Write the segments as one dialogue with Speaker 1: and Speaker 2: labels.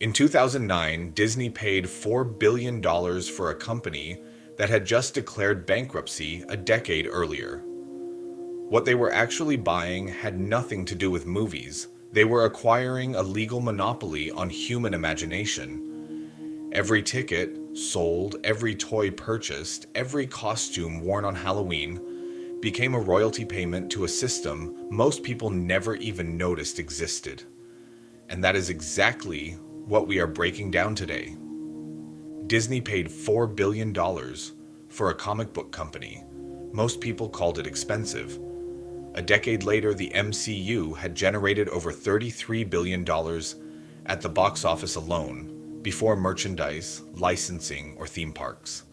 Speaker 1: In 2009, Disney paid $4 billion for a company that had just declared bankruptcy a decade earlier. What they were actually buying had nothing to do with movies. They were acquiring a legal monopoly on human imagination. Every ticket sold, every toy purchased, every costume worn on Halloween became a royalty payment to a system most people never even noticed existed. And that is exactly what we are breaking down today. Disney paid $4 billion for a comic book company. Most people called it expensive. A decade later, the MCU had generated over $33 billion at the box office alone, before merchandise, licensing, or theme parks.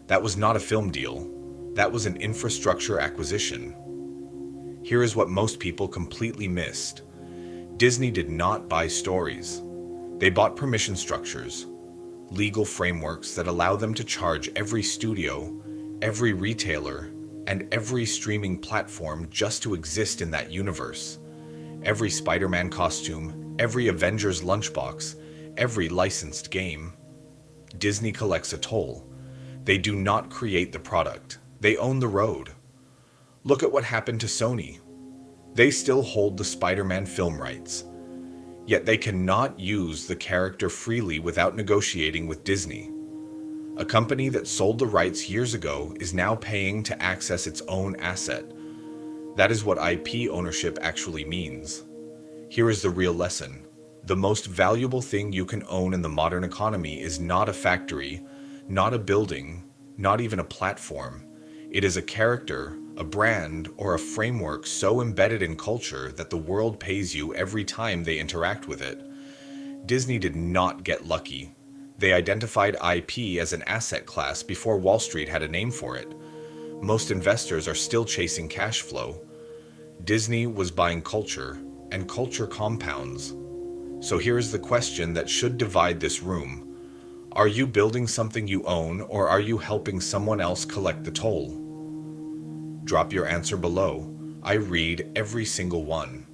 Speaker 1: That was not a film deal. That was an infrastructure acquisition. Here is what most people completely missed. Disney did not buy stories. They bought permission structures, legal frameworks that allow them to charge every studio, every retailer, and every streaming platform just to exist in that universe. Every Spider-Man costume, every Avengers lunchbox, every licensed game. Disney collects a toll. They do not create the product. They own the road. Look at what happened to Sony. They still hold the Spider-Man film rights. Yet they cannot use the character freely without negotiating with Disney. A company that sold the rights years ago is now paying to access its own asset. That is what IP ownership actually means. Here is the real lesson. The most valuable thing you can own in the modern economy is not a factory, not a building, not even a platform. It is a character, a brand, or a framework so embedded in culture that the world pays you every time they interact with it. Disney did not get lucky. They identified IP as an asset class before Wall Street had a name for it. Most investors are still chasing cash flow. Disney was buying culture, and culture compounds. So here is the question that should divide this room. Are you building something you own, or are you helping someone else collect the toll? Drop your answer below. I read every single one.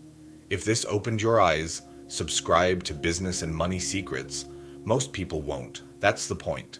Speaker 1: If this opened your eyes, subscribe to Business and Money Secrets. Most people won't. That's the point.